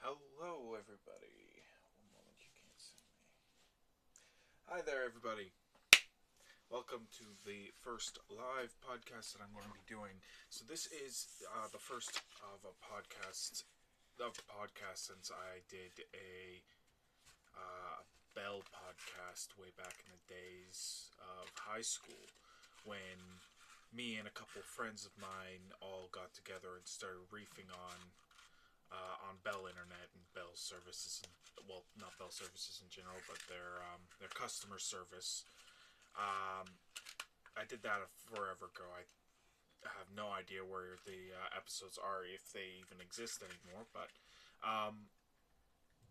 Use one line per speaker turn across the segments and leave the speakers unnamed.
Hello, everybody. One moment, you can't see me. Hi there, everybody. Welcome to the first live podcast that I'm going to be doing. So this is the first of a podcast since I did a Bell podcast way back in the days of high school when me and a couple friends of mine all got together and started reefing on Bell Internet and Bell services, well, not Bell services in general, but their customer service. Um, I did that forever ago. I have no idea where the episodes are, if they even exist anymore. But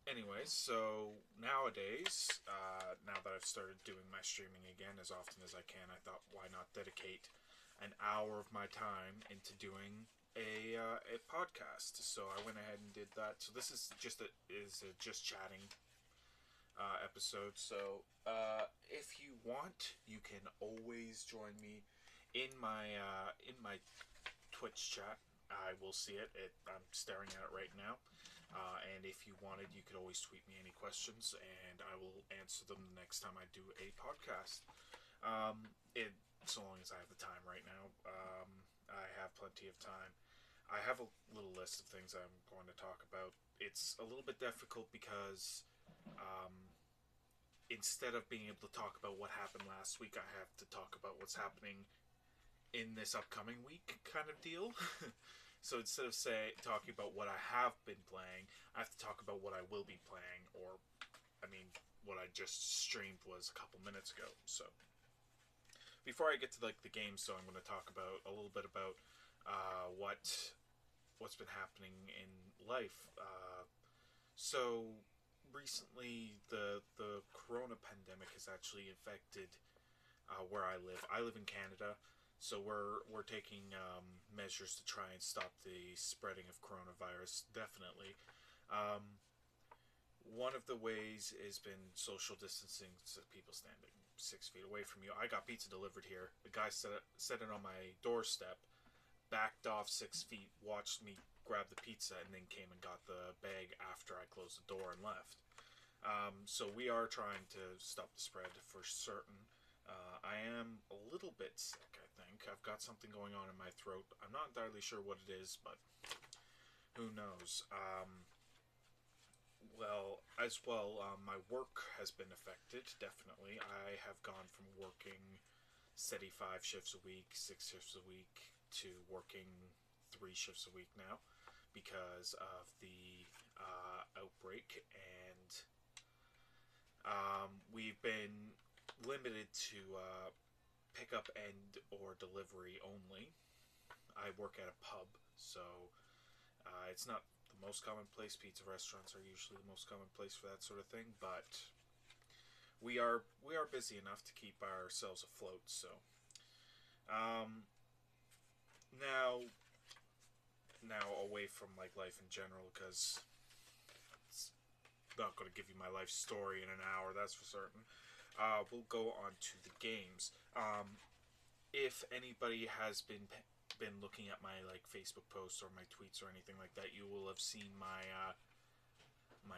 anyways, so nowadays, now that I've started doing my streaming again as often as I can, I thought, why not dedicate an hour of my time into doing a podcast? So I went ahead and did that. So this is just chatting episode. So if you want, you can always join me in my Twitch chat. I will see it. I'm staring at it right now. And if you wanted, you could always tweet me any questions, and I will answer them the next time I do a podcast. So long as I have the time right now. I have plenty of time. I have a little list of things I'm going to talk about. It's a little bit difficult because um, instead of being able to talk about what happened last week, I have to talk about what's happening in this upcoming week, kind of deal. So instead of talking about what I have been playing, I have to talk about what I will be playing, or I mean, what I just streamed was a couple minutes ago. So before I get to like the game, so I'm going to talk about a little bit about what's been happening in life. So recently, the corona pandemic has actually affected where I live. I live in Canada, so we're taking measures to try and stop the spreading of coronavirus. Definitely. Um, One of the ways has been social distancing, so people standing 6 feet away from you. I got pizza delivered here. The guy set it on my doorstep, backed off 6 feet, watched me grab the pizza, and then came and got the bag after I closed the door and left. So we are trying to stop the spread for certain. I am a little bit sick, I think. I've got something going on in my throat. I'm not entirely sure what it is, but who knows? My work has been affected, definitely. I have gone from working steady 5 shifts a week, 6 shifts a week, to working 3 shifts a week now because of the outbreak, and we've been limited to pickup and or delivery only. I work at a pub, so it's not the most commonplace. Pizza restaurants are usually the most common place for that sort of thing, but we are busy enough to keep ourselves afloat. So um, now away from like life in general, because it's not going to give you my life story in an hour, that's for certain. We'll go on to the games. If anybody has been looking at my like Facebook posts or my tweets or anything like that, you will have seen my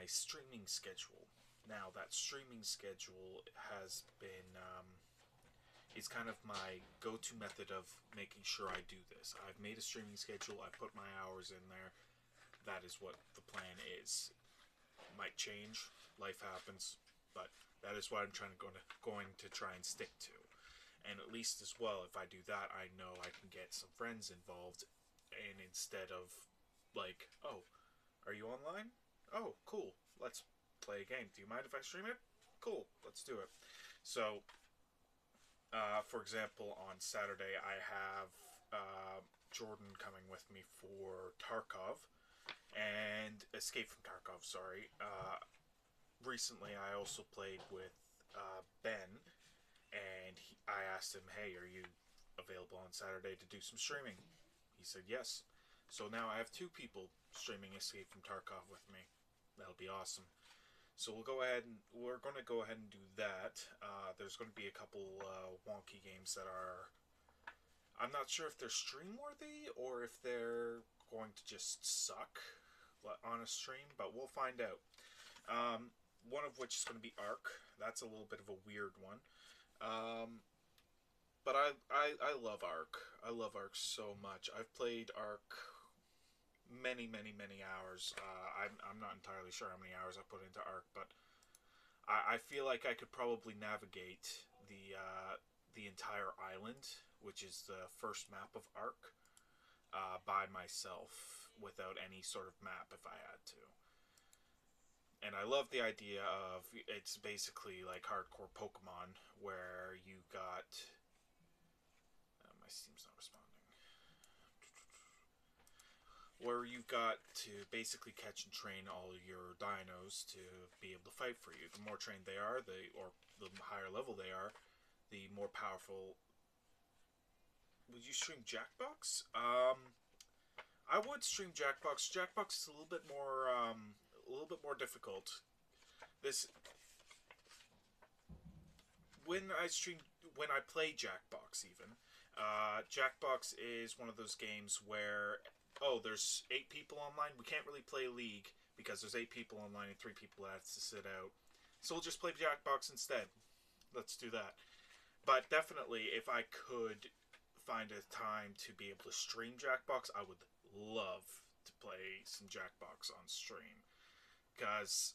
streaming schedule. Now that streaming schedule has been is kind of my go-to method of making sure I do this. I've made a streaming schedule. I put my hours in there. That is what the plan is. Might change. Life happens, but that is what I'm going to try and stick to. And at least as well, if I do that, I know I can get some friends involved. And instead of like, oh, are you online? Oh, cool. Let's play a game. Do you mind if I stream it? Cool. Let's do it. So, for example, on Saturday, I have Jordan coming with me for Tarkov and Escape from Tarkov. Sorry. Recently, I also played with Ben, and I asked him, "Hey, are you available on Saturday to do some streaming?" He said yes. So now I have two people streaming Escape from Tarkov with me. That'll be awesome. So we're going to go ahead and do that. There's going to be a couple wonky games that are. I'm not sure if they're stream worthy or if they're going to just suck. on a stream, but we'll find out. One of which is going to be Ark. That's a little bit of a weird one. But I love Ark. I love Ark so much. I've played Ark many hours. I'm not entirely sure how many hours I put into Ark, but I feel like I could probably navigate the entire island, which is the first map of Ark, by myself without any sort of map if I had to. And I love the idea of it's basically like hardcore Pokemon, where you got. My Steam's not responding. Where you've got to basically catch and train all your dinos to be able to fight for you. The more trained they are, or the higher level they are, the more powerful. Would you stream Jackbox? I would stream Jackbox. Jackbox is a little bit more difficult. When I play Jackbox, even Jackbox is one of those games where there's 8 people online. We can't really play League because there's 8 people online and 3 people have to sit out. So we'll just play Jackbox instead. Let's do that. But definitely, if I could find a time to be able to stream Jackbox, I would love to play some Jackbox on stream. Because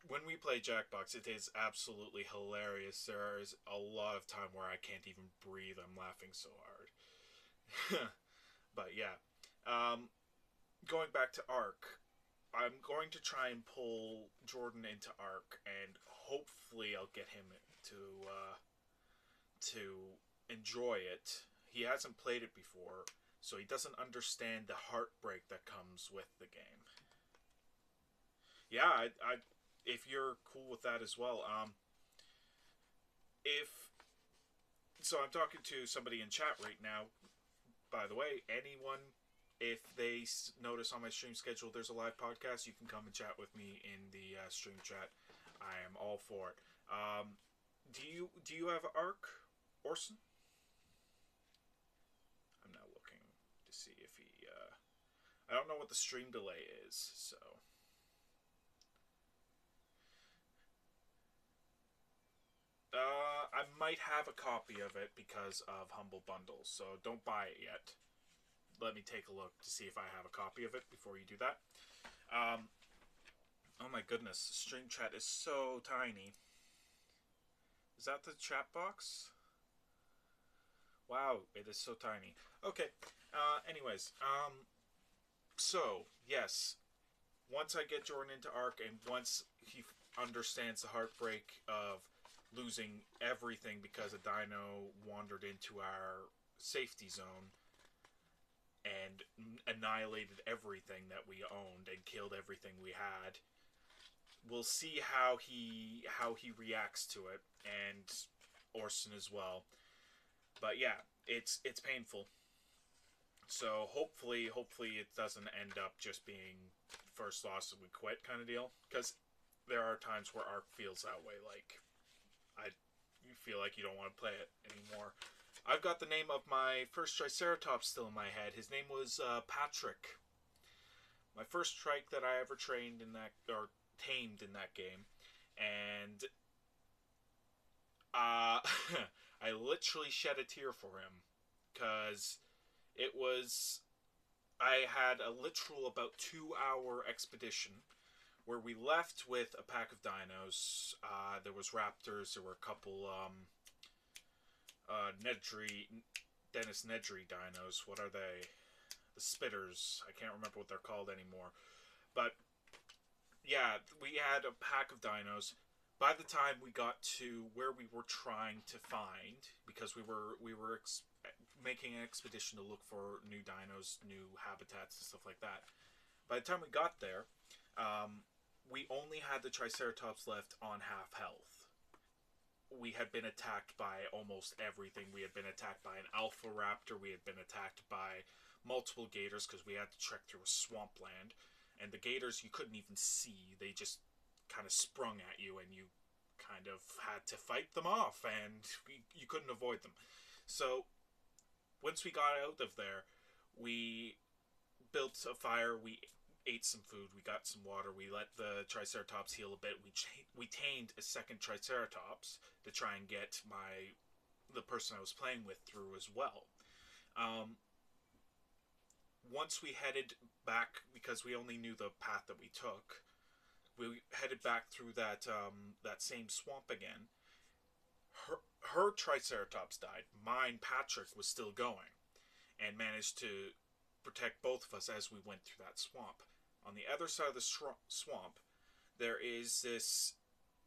when we play Jackbox, it is absolutely hilarious. There is a lot of time where I can't even breathe. I'm laughing so hard. But yeah. Going back to Ark, I'm going to try and pull Jordan into Ark, and hopefully I'll get him to enjoy it. He hasn't played it before, so he doesn't understand the heartbreak that comes with the game. Yeah, if you're cool with that as well. So I'm talking to somebody in chat right now. By the way, anyone, if they notice on my stream schedule there's a live podcast, you can come and chat with me in the stream chat. I am all for it. Do you have Ark, Orson? I'm now looking to see if he. I don't know what the stream delay is, so. I might have a copy of it because of Humble Bundle, so don't buy it yet. Let me take a look to see if I have a copy of it before you do that. Oh my goodness, the stream chat is so tiny. Is that the chat box? Wow, it is so tiny. Okay, anyways, so, yes, once I get Jordan into Ark, and once he understands the heartbreak of losing everything because a dino wandered into our safety zone and annihilated everything that we owned and killed everything we had, we'll see how he reacts to it, and Orson as well. But yeah, it's painful. So hopefully it doesn't end up just being first loss and we quit kind of deal, because there are times where Ark feels that way, like you feel like you don't want to play it anymore. I've got the name of my first Triceratops still in my head. His name was Patrick. My first trike that I ever tamed in that game, and I literally shed a tear for him, because I had a literal about 2-hour expedition where we left with a pack of dinos. There was raptors. There were a couple Dennis Nedry dinos. What are they? The Spitters. I can't remember what they're called anymore. But yeah, we had a pack of dinos. By the time we got to where we were trying to find, because we were making an expedition to look for new dinos, new habitats, and stuff like that. By the time we got there, we only had the Triceratops left on half health. We had been attacked by almost everything. We had been attacked by an alpha raptor. We had been attacked by multiple gators because we had to trek through a swampland. And the gators you couldn't even see. They just kind of sprung at you, and you kind of had to fight them off, and you couldn't avoid them. So once we got out of there, we built a fire. We ate some food, we got some water, we let the Triceratops heal a bit. We tamed a second Triceratops to try and get the person I was playing with through as well. Um, Once we headed back, because we only knew the path that we took, we headed back through that same swamp again. Her Triceratops died. Mine, Patrick, was still going and managed to protect both of us as we went through that swamp. On the other side of the swamp, there is this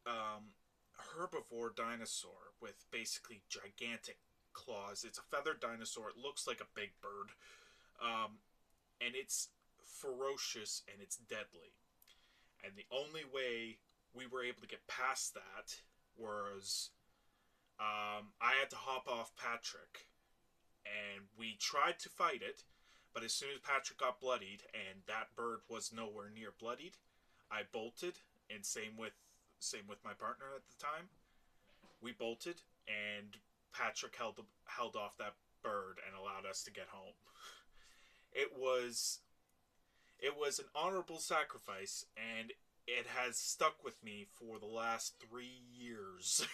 herbivore dinosaur with basically gigantic claws. It's a feathered dinosaur. It looks like a big bird. And it's ferocious and it's deadly. And the only way we were able to get past that was I had to hop off Patrick, and we tried to fight it, but as soon as Patrick got bloodied and that bird was nowhere near bloodied, I bolted, and same with my partner at the time. We bolted, and Patrick held off that bird and allowed us to get home. It was an honorable sacrifice, and it has stuck with me for the last 3 years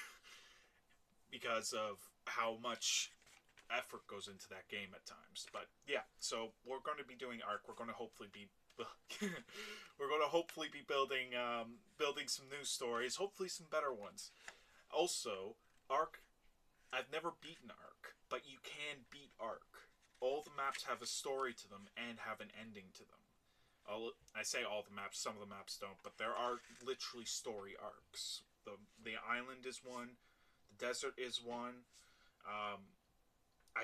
because of how much effort goes into that game at times. But yeah, so we're going to be doing Ark. We're going to hopefully be building some new stories, hopefully some better ones. Also, Ark. I've never beaten Ark, but you can beat Ark. All the maps have a story to them and have an ending to them. I say all the maps, some of the maps don't, but there are literally story arcs. The island is one, the desert is one. I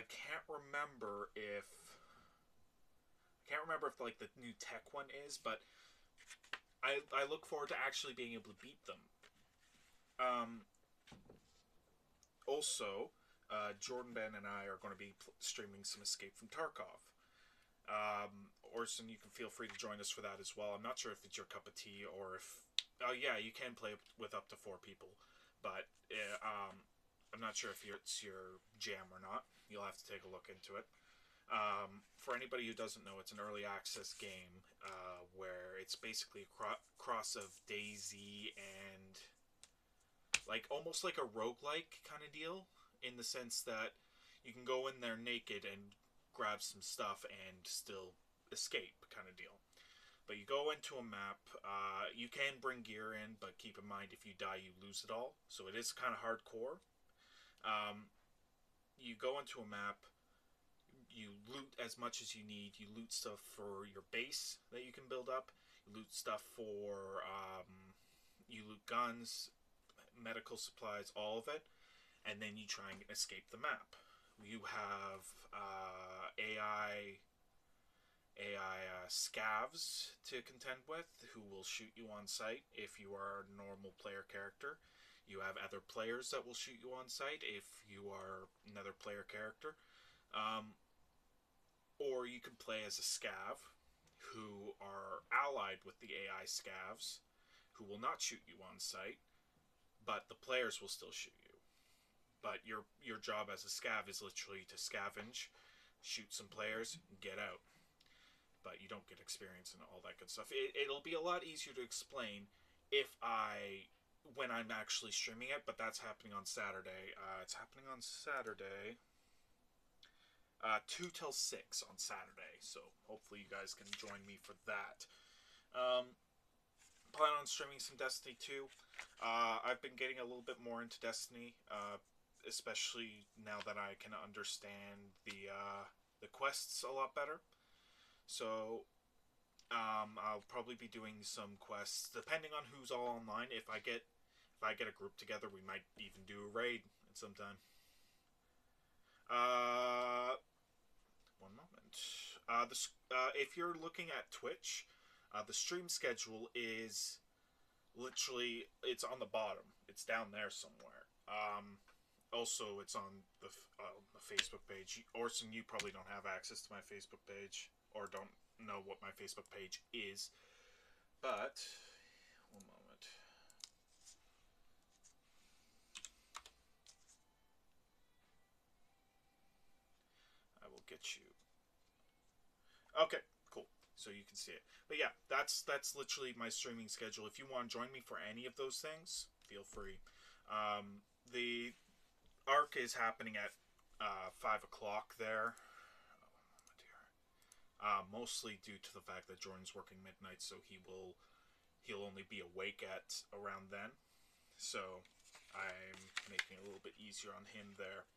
can't remember if like the new tech one is, but I look forward to actually being able to beat them. Also, Jordan Ben and I are going to be streaming some Escape from Tarkov. Orson, you can feel free to join us for that as well. I'm not sure if it's your cup of tea or if... Oh, yeah, you can play with up to 4 people. But I'm not sure if it's your jam or not. You'll have to take a look into it. For anybody who doesn't know, it's an early access game where it's basically a cross of DayZ and... almost like a roguelike kind of deal, in the sense that you can go in there naked and grab some stuff and still escape kind of deal. But you go into a map, you can bring gear in, but keep in mind if you die you lose it all, so it is kind of hardcore. You go into a map, you loot as much as you need, you loot stuff for your base that you can build up, you loot stuff for, you loot guns, medical supplies, all of it, and then you try and escape the map. You have AI scavs to contend with who will shoot you on sight if you are a normal player character. You have other players that will shoot you on sight if you are another player character. Or you can play as a scav who are allied with the AI scavs who will not shoot you on sight, but the players will still shoot you. But your job as a scav is literally to scavenge, shoot some players, and get out. But you don't get experience and all that good stuff. It'll be a lot easier to explain when I'm actually streaming it, but that's happening on Saturday. It's happening on Saturday, 2 till 6 on Saturday, so hopefully you guys can join me for that. Plan on streaming some Destiny 2. I've been getting a little bit more into Destiny, especially now that I can understand the quests a lot better. So I'll probably be doing some quests depending on who's all online. If I get a group together, we might even do a raid at some time. One moment. If you're looking at Twitch, the stream schedule is literally, it's on the bottom. It's down there somewhere. Also, it's on the Facebook page. Orson, you probably don't have access to my Facebook page, or don't know what my Facebook page is. But, one moment. I will get you. Okay, cool. So so you can see it. But yeah, that's literally my streaming schedule. If you want to join me for any of those things, feel free. The arc is happening at 5 o'clock there. Oh, dear. Mostly due to the fact that Jordan's working midnight, so he'll only be awake at around then. So I'm making it a little bit easier on him there.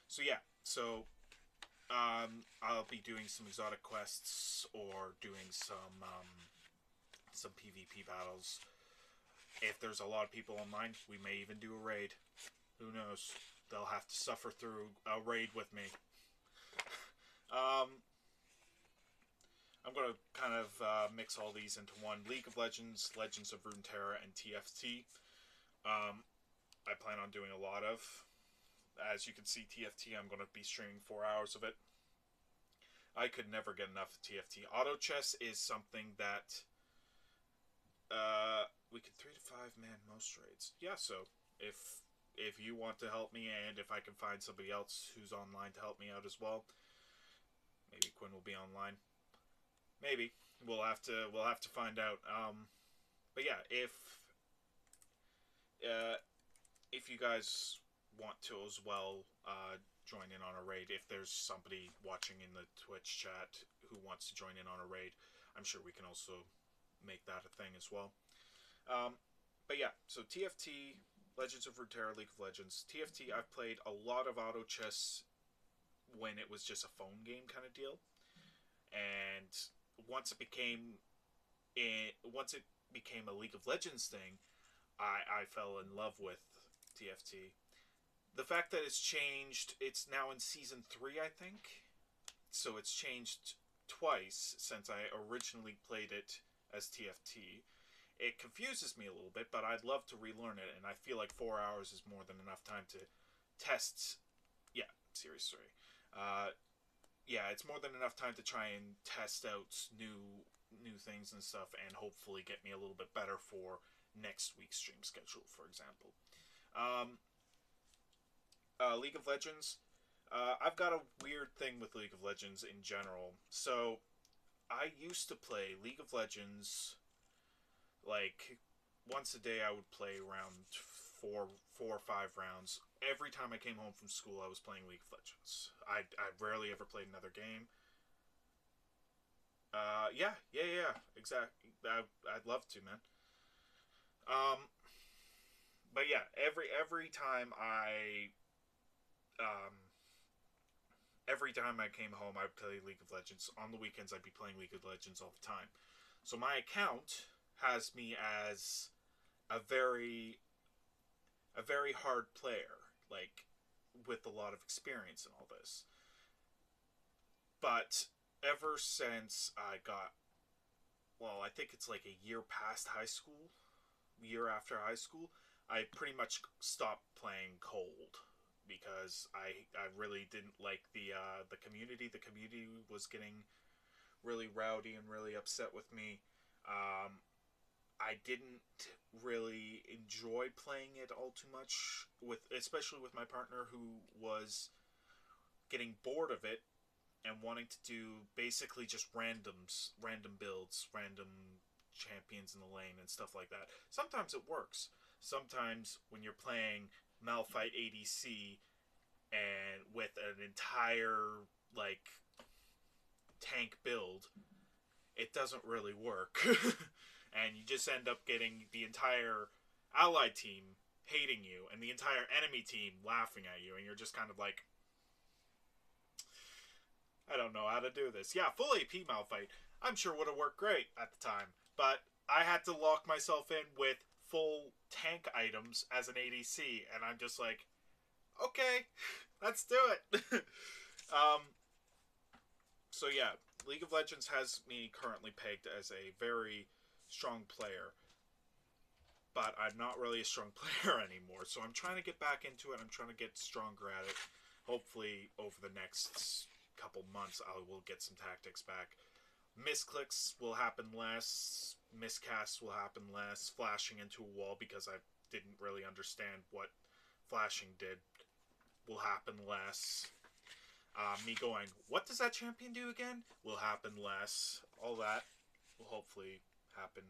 So yeah, so I'll be doing some exotic quests or doing some PvP battles. If there's a lot of people online, we may even do a raid. Who knows? They'll have to suffer through a raid with me. I'm going to kind of mix all these into one. League of Legends, Legends of Runeterra, and TFT. I plan on doing a lot of. As you can see, TFT, I'm going to be streaming 4 hours of it. I could never get enough of TFT. Auto chess is something that we could 3 to 5 man most raids. Yeah, so if you want to help me, and if I can find somebody else who's online to help me out as well, maybe Quinn will be online. Maybe we'll have to find out. But yeah, if you guys want to as well join in on a raid, if there's somebody watching in the Twitch chat who wants to join in on a raid, I'm sure we can also make that a thing as well. But yeah, so TFT, Legends of Runeterra, League of Legends. TFT, I've played a lot of auto chess when it was just a phone game kind of deal, and once it became a League of Legends thing, I fell in love with TFT. The fact that it's changed, it's now in Season 3, I think. So it's changed twice since I originally played it as TFT. It confuses me a little bit, but I'd love to relearn it, and I feel like 4 hours is more than enough time to test. Yeah, Series 3. Yeah, it's more than enough time to try and test out new things and stuff, and hopefully get me a little bit better for next week's stream schedule, for example. League of Legends. I've got a weird thing with League of Legends in general. So, I used to play League of Legends, like, once a day I would play around four or 5 rounds. Every time I came home from school, I was playing League of Legends. I rarely ever played another game. Yeah, exactly. I'd love to, man. But yeah, every time I came home, I would play League of Legends. On the weekends, I'd be playing League of Legends all the time. So my account has me as a very hard player, like, with a lot of experience and all this. But ever since I got, well, I think it's like a year past high school, year after high school, I pretty much stopped playing cold because I really didn't like the community. The community was getting really rowdy and really upset with me. I didn't really enjoy playing it all too much, especially with my partner, who was getting bored of it and wanting to do basically just random builds, random champions in the lane and stuff like that. Sometimes it works. Sometimes when you're playing Malphite ADC and with an entire, like, tank build, it doesn't really work. And you just end up getting the entire allied team hating you and the entire enemy team laughing at you, and you're just kind of like, I don't know how to do this. Yeah, full AP Malphite, I'm sure would have worked great at the time, but I had to lock myself in with full tank items as an ADC, and I'm just like, okay, let's do it. So yeah, League of Legends has me currently pegged as a very strong player, but I'm not really a strong player anymore, so I'm trying to get back into it. I'm trying to get stronger at it. Hopefully over the next couple months I will get some tactics back. Misclicks will happen less, miscasts will happen less, flashing into a wall because I didn't really understand what flashing did will happen less. Me going, what does that champion do again? Will happen less. all that will hopefully happen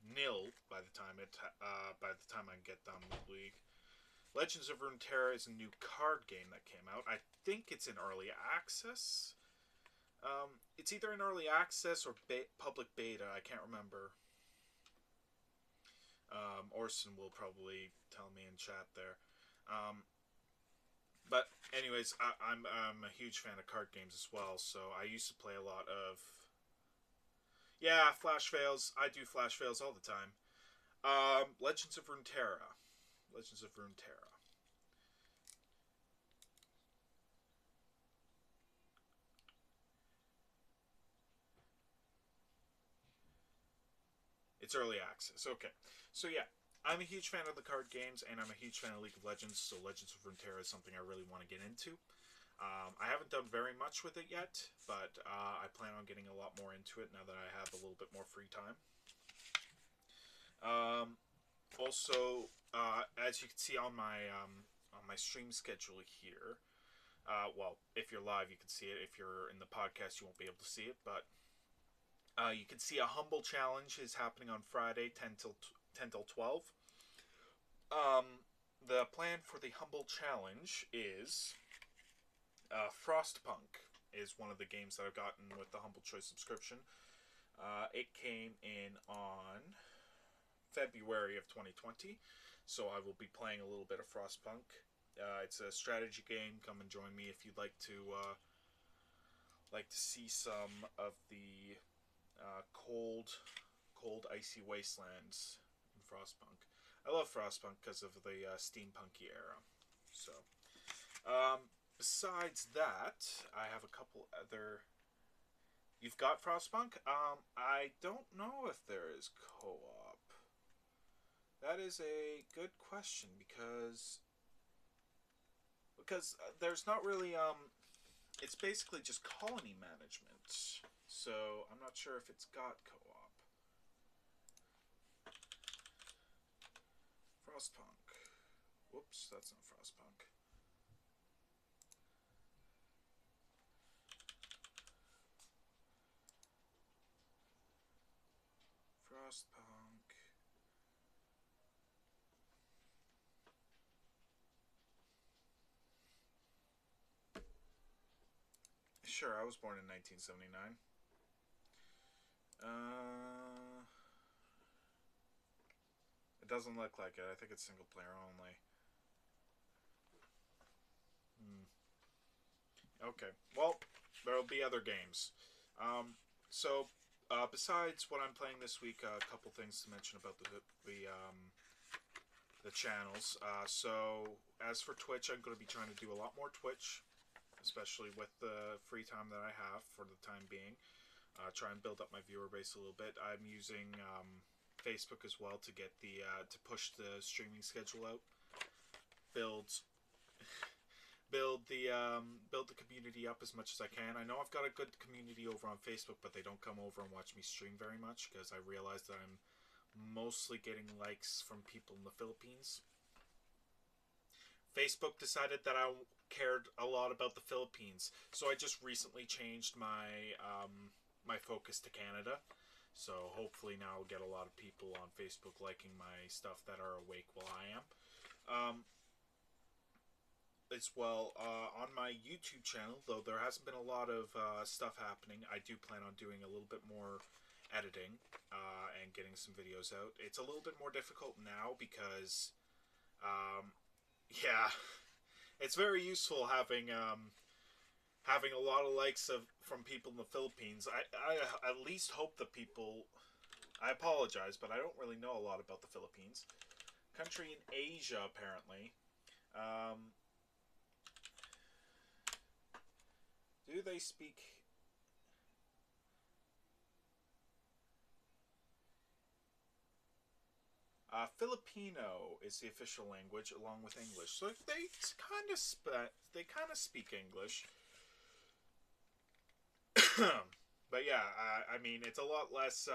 nil by the time I get done with League. Legends of Runeterra is a new card game that came out. I think it's in early access. It's either in early access or public beta. I can't remember. Orson will probably tell me in chat there. But anyways, I'm a huge fan of card games as well. So I used to play a lot of. Yeah, Flash Fails. I do Flash Fails all the time. Legends of Runeterra. Legends of Runeterra. It's early access. Okay. So yeah, I'm a huge fan of the card games, and I'm a huge fan of League of Legends, so Legends of Runeterra is something I really want to get into. I haven't done very much with it yet, but I plan on getting a lot more into it now that I have a little bit more free time. Also, as you can see on my stream schedule here, well, if you're live, you can see it. If you're in the podcast, you won't be able to see it, but you can see a Humble Challenge is happening on Friday, 10 till 12. The plan for the Humble Challenge is Frostpunk is one of the games that I've gotten with the Humble Choice subscription. It came in on February of 2020, so I will be playing a little bit of Frostpunk. It's a strategy game. Come and join me if you'd like to see some of the cold, icy wastelands in Frostpunk. I love Frostpunk because of the steampunky era. So, besides that, I have a couple other. You've got Frostpunk? I don't know if there is co-op. That is a good question because there's not really it's basically just colony management. So I'm not sure if it's got co-op. Frostpunk. Whoops, that's not Frostpunk. Frostpunk. Sure, I was born in 1979. It doesn't look like it. I think it's single player only. Okay. Well, there'll be other games. Besides what I'm playing this week, a couple things to mention about the channels. So as for Twitch, I'm going to be trying to do a lot more Twitch, especially with the free time that I have for the time being. Try and build up my viewer base a little bit. I'm using Facebook as well to get to push the streaming schedule out. Build the community up as much as I can. I know I've got a good community over on Facebook, but they don't come over and watch me stream very much because I realize that I'm mostly getting likes from people in the Philippines. Facebook decided that I cared a lot about the Philippines, so I just recently changed my my focus to Canada. So hopefully now I'll get a lot of people on Facebook liking my stuff that are awake while I am. As well, on my YouTube channel, though there hasn't been a lot of stuff happening, I do plan on doing a little bit more editing and getting some videos out. It's a little bit more difficult now because, yeah, it's very useful having a lot of likes from people in the Philippines. I at least hope that people. I apologize, but I don't really know a lot about the Philippines. Country in Asia, apparently. Do they speak? Filipino is the official language, along with English. So they kind of speak English. But yeah, I mean, it's a lot less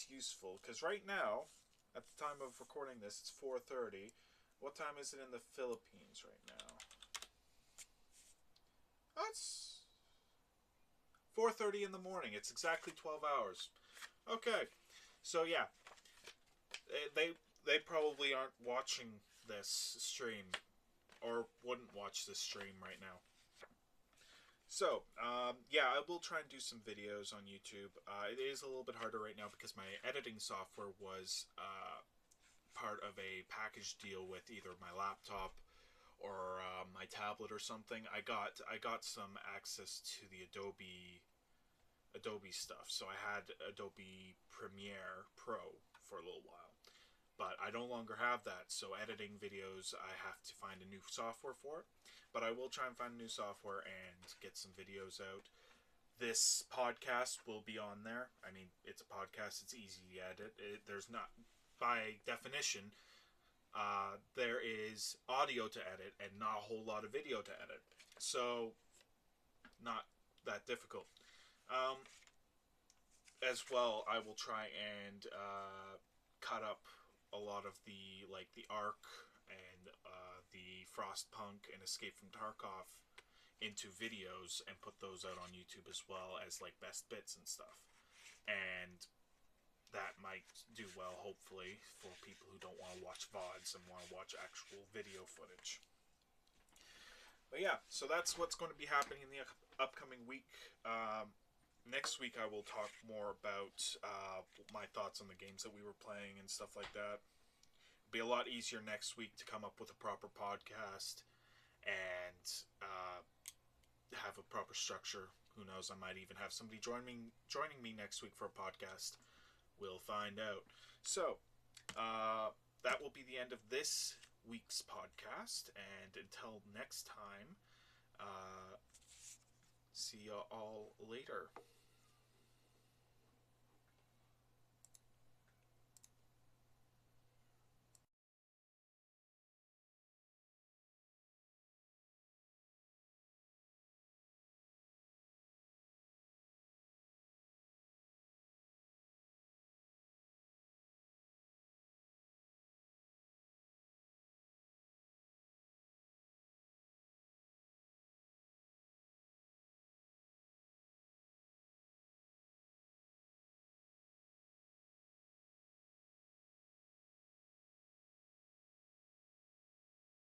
useful because right now, at the time of recording this, it's 4:30. What time is it in the Philippines right now? That's 4:30 in the morning. It's exactly 12 hours. Okay. So yeah, they probably aren't watching this stream, or wouldn't watch this stream right now. So, yeah, I will try and do some videos on YouTube. It is a little bit harder right now because my editing software was part of a package deal with either my laptop or my tablet or something. I got some access to the Adobe stuff, so I had Adobe Premiere Pro for a little while. But I no longer have that, so editing videos, I have to find a new software for it. But I will try and find a new software and get some videos out. This podcast will be on there. I mean, it's a podcast, it's easy to edit. There's not, by definition, there is audio to edit and not a whole lot of video to edit. So, not that difficult. As well, I will try and cut up a lot of the Ark and the Frostpunk and Escape from Tarkov into videos and put those out on YouTube as well as like best bits and stuff. And that might do well, hopefully, for people who don't want to watch VODs and want to watch actual video footage. But yeah, so that's what's going to be happening in the upcoming week. Next week I will talk more about my thoughts on the games that we were playing and stuff like that. It'll be a lot easier next week to come up with a proper podcast and have a proper structure. Who knows, I might even have somebody joining me next week for a podcast. We'll find out. So, that will be the end of this week's podcast, and until next time, see you all later.